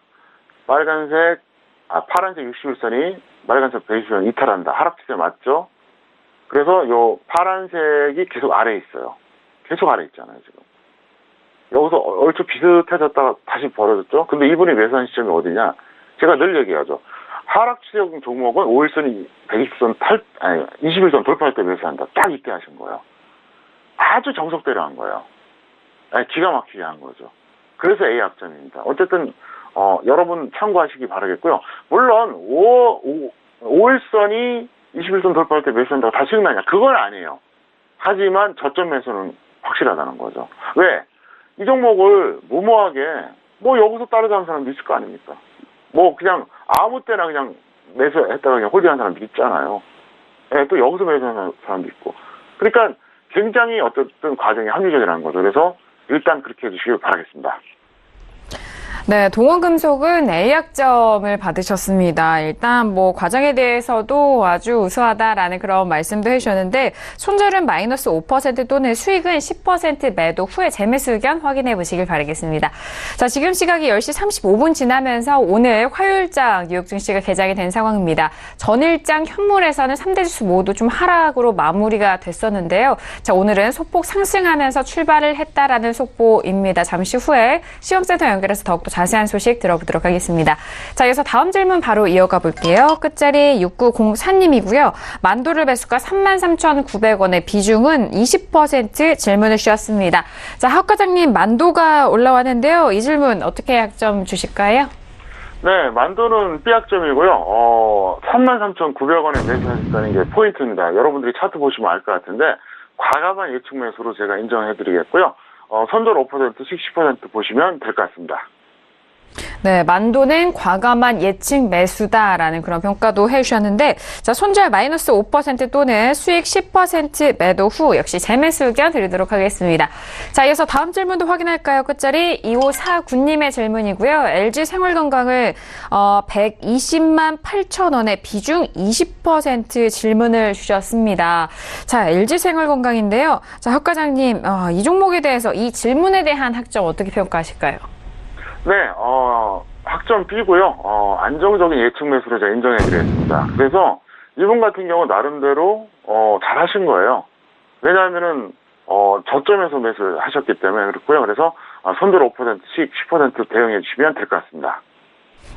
파란색 61선이 빨간색 베이스선 이탈한다. 하락 추세 맞죠? 그래서 요 파란색이 계속 아래에 있어요. 계속 아래에 있잖아요, 지금. 여기서 얼추 비슷해졌다가 다시 벌어졌죠? 근데 이분이 매수한 시점이 어디냐? 제가 늘 얘기하죠. 하락 추세형 종목은 5일선이 21선 돌파할 때 매수한다. 딱 이때 하신 거예요. 아주 정석대로 한 거예요. 기가 막히게 한 거죠. 그래서 A 약점입니다. 어쨌든 여러분 참고하시기 바라겠고요. 물론 5일선이 21선 돌파할 때 매수한다고 다 수익나냐? 그건 아니에요. 하지만 저점 매수는 확실하다는 거죠. 왜? 이 종목을 무모하게 여기서 따라가는 사람도 있을 거 아닙니까? 그냥 아무 때나 그냥 매수했다가 그냥 홀딩한 사람도 있잖아요. 또 여기서 매수하는 사람도 있고. 그러니까 굉장히 어쨌든 과정이 합리적이라는 거죠. 그래서 일단 그렇게 해주시길 바라겠습니다.
네, 동원금속은 A약점을 받으셨습니다. 일단 과정에 대해서도 아주 우수하다라는 그런 말씀도 해주셨는데 손절은 마이너스 5% 또는 수익은 10% 매도 후에 재매수 의견 확인해 보시길 바라겠습니다. 자, 지금 시각이 10시 35분 지나면서 오늘 화요일장 뉴욕 증시가 개장이 된 상황입니다. 전일장 현물에서는 3대 지수 모두 좀 하락으로 마무리가 됐었는데요. 자, 오늘은 소폭 상승하면서 출발을 했다라는 속보입니다. 잠시 후에 시황센터 연결해서 더욱더 자세한 소식 들어보도록 하겠습니다. 자, 이어서 다음 질문 바로 이어가 볼게요. 끝자리 6904님이고요. 만도를 매수가 33,900원의 비중은 20% 질문을 주셨습니다. 자, 하 과장님, 만도가 올라왔는데요. 이 질문 어떻게 약점 주실까요?
네, 만도는 B약점이고요. 33,900원에 매수하셨다는 게 포인트입니다. 여러분들이 차트 보시면 알 것 같은데 과감한 예측 매수로 제가 인정해드리겠고요. 선절 5%, 수익 10% 보시면 될 것 같습니다.
네, 만도는 과감한 예측 매수다라는 그런 평가도 해주셨는데, 자, 손절 마이너스 5% 또는 수익 10% 매도 후 역시 재매수 의견 드리도록 하겠습니다. 자, 이어서 다음 질문도 확인할까요? 끝자리 2549님의 질문이고요. LG 생활건강을 120만 8천 원의 비중 20% 질문을 주셨습니다. 자, LG 생활건강인데요. 자, 하 과장님, 이 종목에 대해서 이 질문에 대한 학점 어떻게 평가하실까요?
네, 학점 B고요. 안정적인 예측 매수로 제가 인정해드리겠습니다. 그래서 이분 같은 경우 나름대로 잘하신 거예요. 왜냐하면은 저점에서 매수를 하셨기 때문에 그렇고요. 그래서 손절 5%, 수익 10% 대응해 주시면 될 것 같습니다.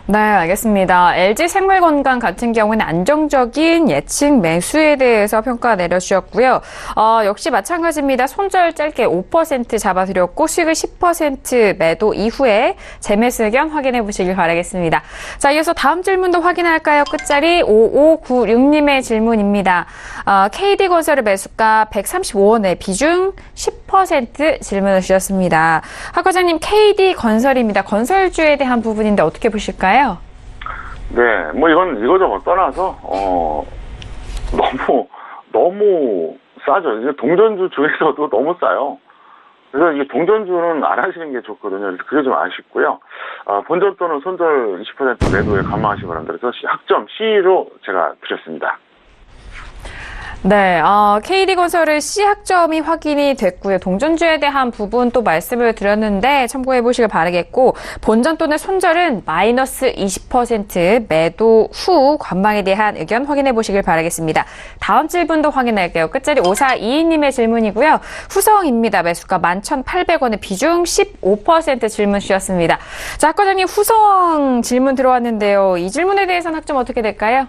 네, 알겠습니다. LG 생활건강 같은 경우는 안정적인 예측 매수에 대해서 평가 내려주셨고요. 역시 마찬가지입니다. 손절 짧게 5% 잡아드렸고 수익을 10% 매도 이후에 재매수 의견 확인해 보시길 바라겠습니다. 자, 이어서 다음 질문도 확인할까요? 끝자리 5596님의 질문입니다. KD건설의 매수가 135원의 비중 10% 질문을 주셨습니다. 하 과장님, KD건설입니다. 건설주에 대한 부분인데 어떻게 보실까요?
네, 이건 이거저거 떠나서 너무 싸죠. 이게 동전주 중에서도 너무 싸요. 그래서 이게 동전주는 안 하시는 게 좋거든요. 그래서 그게 좀 아쉽고요. 본전 또는 손절 20% 매도에 감안하시기 바랍니다. 그래서 학점 C로 제가 드렸습니다.
네, KD건설의 C학점이 확인이 됐고요. 동전주에 대한 부분 또 말씀을 드렸는데 참고해 보시길 바라겠고, 본전 또는 손절은 마이너스 20% 매도 후 관망에 대한 의견 확인해 보시길 바라겠습니다. 다음 질문도 확인할게요. 끝자리 5422님의 질문이고요. 후성입니다. 매수가 11,800원의 비중 15% 질문 주셨습니다. 자, 하 과장님, 후성 질문 들어왔는데요. 이 질문에 대해서는 학점 어떻게 될까요?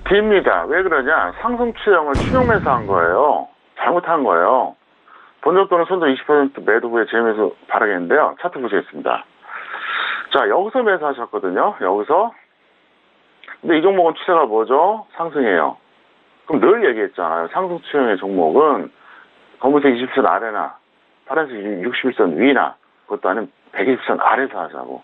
D입니다. 왜 그러냐? 상승 추형을 추용 매수한 거예요. 잘못한 거예요. 본전 또는 손절 20% 매도 후에 재매수 바라겠는데요. 차트 보시겠습니다. 자, 여기서 매수하셨거든요. 여기서. 근데 이 종목은 추세가 뭐죠? 상승이에요. 그럼 늘 얘기했잖아요. 상승 추형의 종목은 검은색 20선 아래나 파란색 61선 위나 그것도 아니면 120선 아래서 하자고.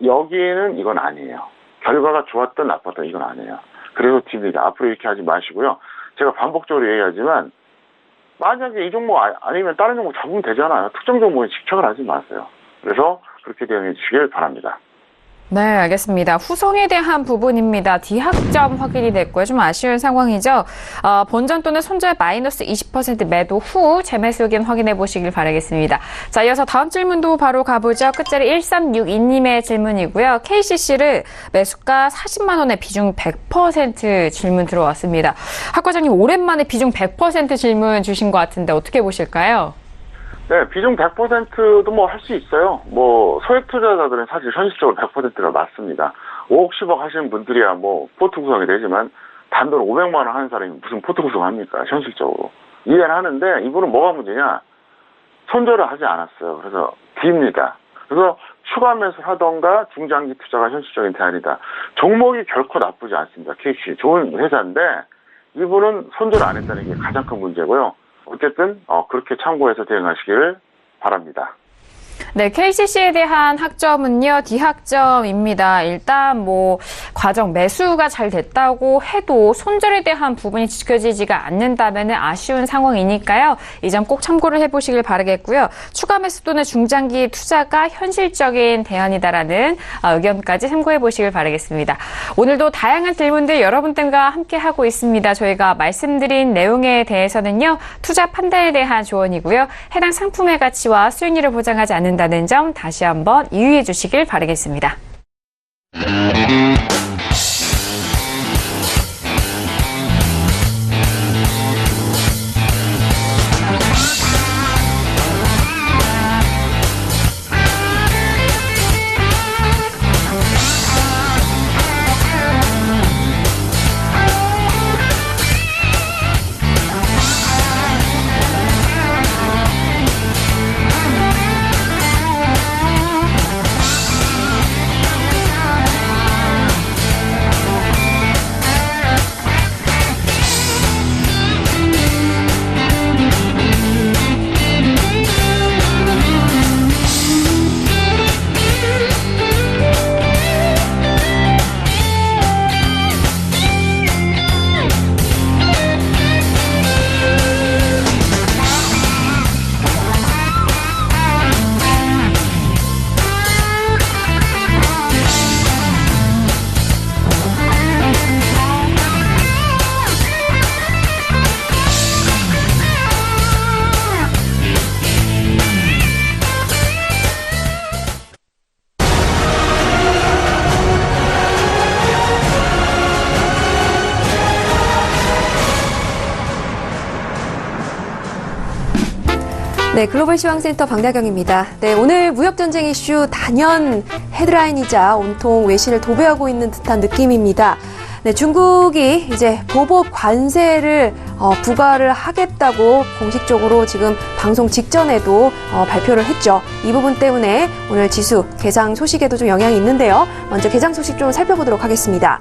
여기는 이건 아니에요. 결과가 좋았든 나빴든 이건 아니에요. 그래서 D입니다. 앞으로 이렇게 하지 마시고요. 제가 반복적으로 얘기하지만 만약에 이 종목 아니면 다른 종목 잡으면 되잖아요. 특정 종목에 집착을 하지 마세요. 그래서 그렇게 대응해 주시길 바랍니다.
네, 알겠습니다. 후성에 대한 부분입니다. D학점 확인이 됐고요. 좀 아쉬운 상황이죠. 본전 또는 손절 마이너스 20% 매도 후 재매수 의견 확인해 보시길 바라겠습니다. 자, 이어서 다음 질문도 바로 가보죠. 끝자리 1362님의 질문이고요. KCC를 매수가 40만 원의 비중 100% 질문 들어왔습니다. 하 과장님, 오랜만에 비중 100% 질문 주신 것 같은데 어떻게 보실까요?
네, 비중 100%도 할 수 있어요. 소액 투자자들은 사실 현실적으로 100%가 맞습니다. 5억, 10억 하시는 분들이야 뭐 포트 구성이 되지만 단돈 500만 원 하는 사람이 무슨 포트 구성합니까? 현실적으로. 이해는 하는데 이분은 뭐가 문제냐? 손절을 하지 않았어요. 그래서 D입니다. 그래서 추가 매수를 하던가 중장기 투자가 현실적인 대안이다. 종목이 결코 나쁘지 않습니다. KC 좋은 회사인데 이분은 손절 안 했다는 게 가장 큰 문제고요. 어쨌든 그렇게 참고해서 대응하시기를 바랍니다.
네, KCC에 대한 학점은요, D학점입니다. 일단 과정 매수가 잘 됐다고 해도 손절에 대한 부분이 지켜지지가 않는다면 아쉬운 상황이니까요. 이 점 꼭 참고를 해보시길 바라겠고요. 추가 매수 또는 중장기 투자가 현실적인 대안이다라는 의견까지 참고해보시길 바라겠습니다. 오늘도 다양한 질문들 여러분들과 함께하고 있습니다. 저희가 말씀드린 내용에 대해서는요, 투자 판단에 대한 조언이고요. 해당 상품의 가치와 수익률을 보장하지 않는다는 점 다시 한번 유의해 주시길 바라겠습니다.
네, 글로벌 시황센터 방다경입니다. 네, 오늘 무역전쟁 이슈 단연 헤드라인이자 온통 외신을 도배하고 있는 듯한 느낌입니다. 네, 중국이 이제 보복 관세를 부과를 하겠다고 공식적으로 지금 방송 직전에도 발표를 했죠. 이 부분 때문에 오늘 지수 개장 소식에도 좀 영향이 있는데요. 먼저 개장 소식 좀 살펴보도록 하겠습니다.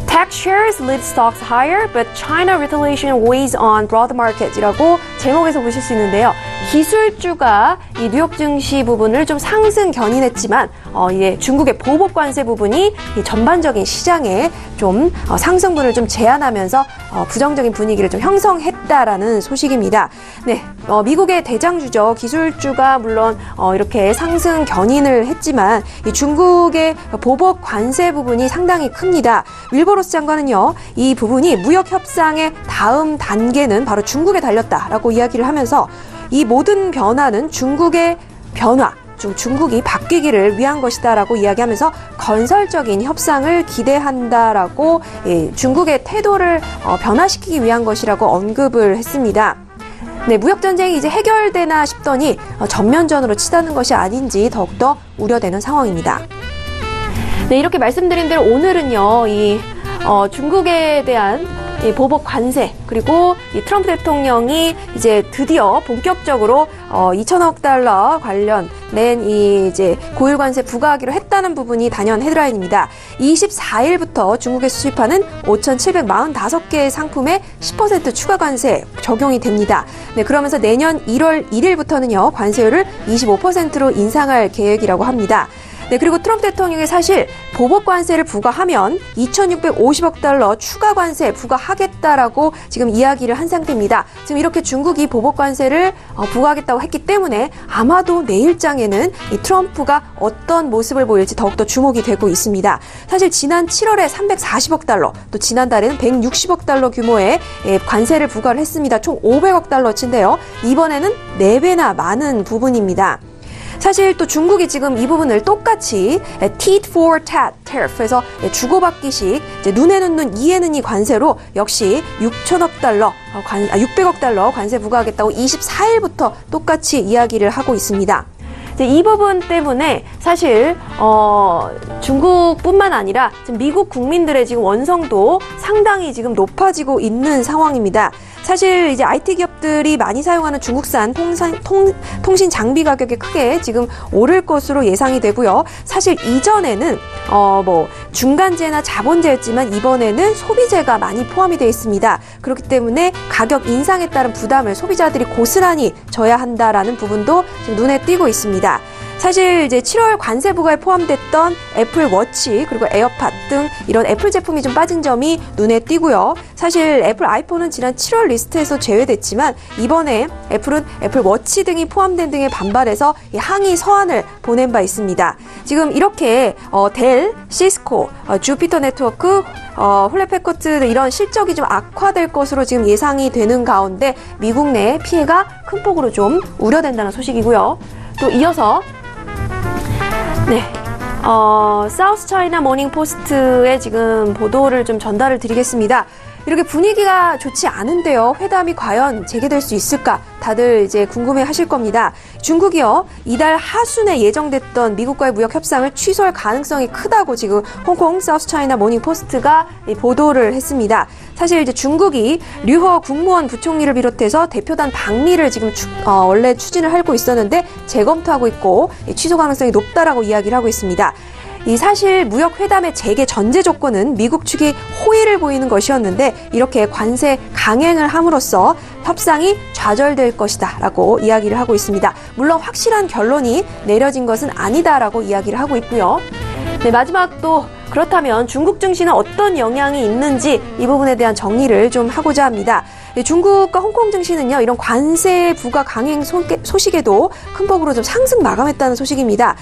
Tech shares lead stocks higher, but China retaliation weighs on broad market이라고 제목에서 보실 수 있는데요. 기술주가 이 뉴욕 증시 부분을 좀 상승 견인했지만 이제 중국의 보복 관세 부분이 이 전반적인 시장에 좀 상승분을 좀 제한하면서 부정적인 분위기를 좀 형성했다라는 소식입니다. 네, 미국의 대장주죠. 기술주가 물론 이렇게 상승 견인을 했지만 이 중국의 보복 관세 부분이 상당히 큽니다. 윌버로스 장관은요, 이 부분이 무역 협상의 다음 단계는 바로 중국에 달렸다라고 이야기를 하면서 이 모든 변화는 중국의 변화, 중국이 바뀌기를 위한 것이다라고 이야기하면서 건설적인 협상을 기대한다라고 중국의 태도를 변화시키기 위한 것이라고 언급을 했습니다. 네, 무역전쟁이 이제 해결되나 싶더니 전면전으로 치닫는 것이 아닌지 더욱더 우려되는 상황입니다. 네, 이렇게 말씀드린 대로 오늘은요, 중국에 대한 이 보복 관세, 그리고 이 트럼프 대통령이 이제 드디어 본격적으로 2천억 달러 관련된 이 이제 고율 관세 부과하기로 했다는 부분이 단연 헤드라인입니다. 24일부터 중국에 수입하는 5,745개의 상품에 10% 추가 관세 적용이 됩니다. 네, 그러면서 내년 1월 1일부터는요, 관세율을 25%로 인상할 계획이라고 합니다. 네, 그리고 트럼프 대통령이 사실 보복 관세를 부과하면 2,650억 달러 추가 관세 부과하겠다라고 지금 이야기를 한 상태입니다. 지금 이렇게 중국이 보복 관세를 부과하겠다고 했기 때문에 아마도 내일장에는 이 트럼프가 어떤 모습을 보일지 더욱더 주목이 되고 있습니다. 사실 지난 7월에 340억 달러, 또 지난달에는 160억 달러 규모의 관세를 부과를 했습니다. 총 500억 달러치인데요. 이번에는 4배나 많은 부분입니다. 사실 또 중국이 지금 이 부분을 똑같이 tit for tat tariff에서 주고받기식 눈에는 눈, 이에는 이 관세로 역시 600억 달러 관세 부과하겠다고 24일부터 똑같이 이야기를 하고 있습니다. 이제 이 부분 때문에 사실 중국뿐만 아니라 지금 미국 국민들의 지금 원성도 상당히 지금 높아지고 있는 상황입니다. 사실 이제 IT 기업들이 많이 사용하는 중국산 통신 장비 가격이 크게 지금 오를 것으로 예상이 되고요. 사실 이전에는 중간재나 자본재였지만 이번에는 소비재가 많이 포함이 되어 있습니다. 그렇기 때문에 가격 인상에 따른 부담을 소비자들이 고스란히 져야 한다라는 부분도 지금 눈에 띄고 있습니다. 사실 이제 7월 관세 부과에 포함됐던 애플 워치 그리고 에어팟 등 이런 애플 제품이 좀 빠진 점이 눈에 띄고요. 사실 애플 아이폰은 지난 7월 리스트에서 제외됐지만 이번에 애플은 애플 워치 등이 포함된 등에 반발해서 이 항의 서한을 보낸 바 있습니다. 지금 이렇게 델, 시스코, 주피터 네트워크, 홀레패커트 이런 실적이 좀 악화될 것으로 지금 예상이 되는 가운데 미국 내 피해가 큰 폭으로 좀 우려된다는 소식이고요. 또 이어서 사우스 차이나 모닝 포스트의 지금 보도를 좀 전달을 드리겠습니다. 이렇게 분위기가 좋지 않은데요. 회담이 과연 재개될 수 있을까? 다들 이제 궁금해 하실 겁니다. 중국이요. 이달 하순에 예정됐던 미국과의 무역 협상을 취소할 가능성이 크다고 지금 홍콩 사우스 차이나 모닝 포스트가 보도를 했습니다. 사실 이제 중국이 류허 국무원 부총리를 비롯해서 대표단 방미를 지금 원래 추진을 하고 있었는데 재검토하고 있고 취소 가능성이 높다라고 이야기를 하고 있습니다. 이 사실 무역 회담의 재개 전제 조건은 미국 측이 호의를 보이는 것이었는데 이렇게 관세 강행을 함으로써 협상이 좌절될 것이다라고 이야기를 하고 있습니다. 물론 확실한 결론이 내려진 것은 아니다라고 이야기를 하고 있고요. 네, 마지막 또 그렇다면 중국 증시는 어떤 영향이 있는지 이 부분에 대한 정리를 좀 하고자 합니다. 중국과 홍콩 증시는요, 이런 관세 부과 강행 소식에도 큰 폭으로 좀 상승 마감했다는 소식입니다.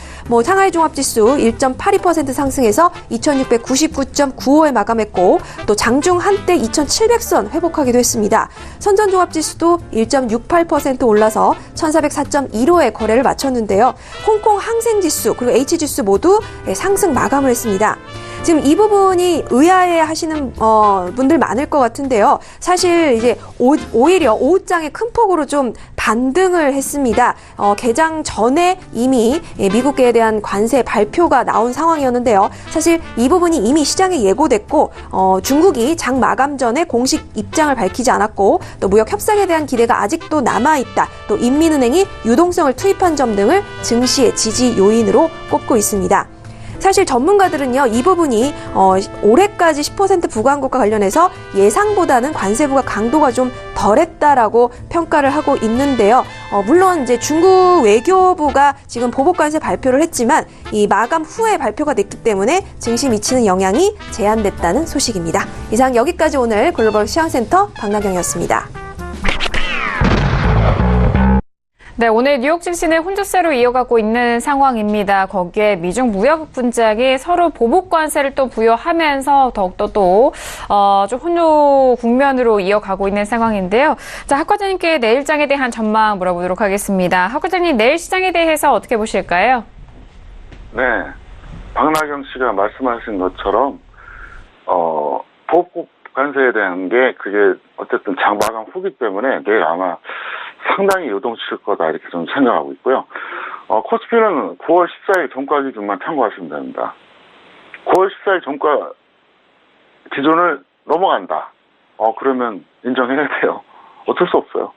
상하이 종합지수 1.82% 상승해서 2699.95에 마감했고, 또 장중 한때 2700선 회복하기도 했습니다. 선전 종합지수도 1.68% 올라서 1404.15에 거래를 마쳤는데요. 홍콩 항생지수 그리고 H지수 모두 상승 마감을 했습니다. 지금 이 부분이 의아해 하시는 분들 많을 것 같은데요. 사실 이제 오히려 오후장에 큰 폭으로 좀 반등을 했습니다. 개장 전에 이미 미국에 대한 관세 발표가 나온 상황이었는데요. 사실 이 부분이 이미 시장에 예고됐고 중국이 장 마감 전에 공식 입장을 밝히지 않았고 또 무역 협상에 대한 기대가 아직도 남아있다. 또 인민은행이 유동성을 투입한 점 등을 증시의 지지 요인으로 꼽고 있습니다. 사실 전문가들은요, 이 부분이 올해까지 10% 부과한 것과 관련해서 예상보다는 관세부가 강도가 좀 덜했다라고 평가를 하고 있는데요. 물론 이제 중국 외교부가 지금 보복 관세 발표를 했지만 이 마감 후에 발표가 됐기 때문에 증시 미치는 영향이 제한됐다는 소식입니다. 이상 여기까지 오늘 글로벌 시황센터 박나경이었습니다.
네, 오늘 뉴욕 증시는 혼조세로 이어가고 있는 상황입니다. 거기에 미중 무역 분쟁이 서로 보복 관세를 또 부여하면서 더욱더 좀 혼조 국면으로 이어가고 있는 상황인데요. 자, 학 과장님께 내일장에 대한 전망 물어보도록 하겠습니다. 학 과장님, 내일 시장에 대해서 어떻게 보실까요?
네, 박나경 씨가 말씀하신 것처럼 보복 관세에 대한 게 그게 어쨌든 장 마감 후기 때문에 내일 아마 상당히 요동칠 거다 이렇게 좀 생각하고 있고요. 코스피는 9월 14일 종가 기준만 참고하시면 됩니다. 9월 14일 종가 기준을 넘어간다. 그러면 인정해야 돼요. 어쩔 수 없어요.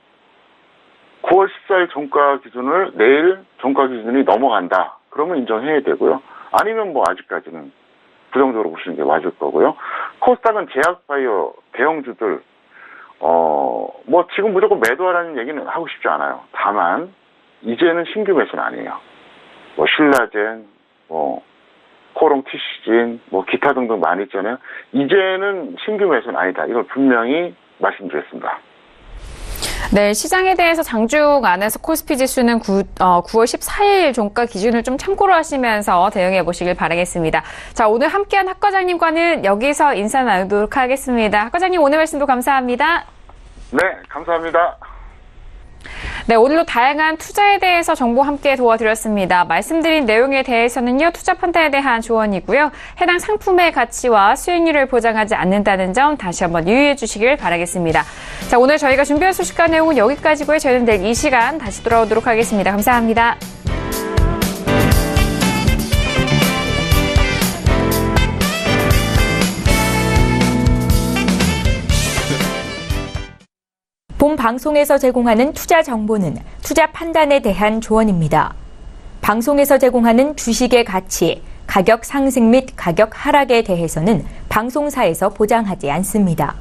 9월 14일 종가 기준을 내일 종가 기준이 넘어간다. 그러면 인정해야 되고요. 아니면 아직까지는 부정적으로 보시는 게 맞을 거고요. 코스닥은 제약바이오 대형주들 지금 무조건 매도하라는 얘기는 하고 싶지 않아요. 다만 이제는 신규 매수는 아니에요. 신라젠, 코롱 TC진, 기타 등등 많이 있잖아요. 이제는 신규 매수는 아니다. 이걸 분명히 말씀드렸습니다.
네, 시장에 대해서 장중 안에서 코스피 지수는 9월 14일 종가 기준을 좀 참고로 하시면서 대응해 보시길 바라겠습니다. 자, 오늘 함께한 학 과장님과는 여기서 인사 나누도록 하겠습니다. 학 과장님 오늘 말씀도 감사합니다.
네, 감사합니다.
네, 오늘도 다양한 투자에 대해서 정보 함께 도와드렸습니다. 말씀드린 내용에 대해서는요, 투자 판단에 대한 조언이고요. 해당 상품의 가치와 수익률을 보장하지 않는다는 점 다시 한번 유의해 주시길 바라겠습니다. 자, 오늘 저희가 준비한 소식과 내용은 여기까지고요. 저희는 내일 이 시간 다시 돌아오도록 하겠습니다. 감사합니다.
본 방송에서 제공하는 투자 정보는 투자 판단에 대한 조언입니다. 방송에서 제공하는 주식의 가치, 가격 상승 및 가격 하락에 대해서는 방송사에서 보장하지 않습니다.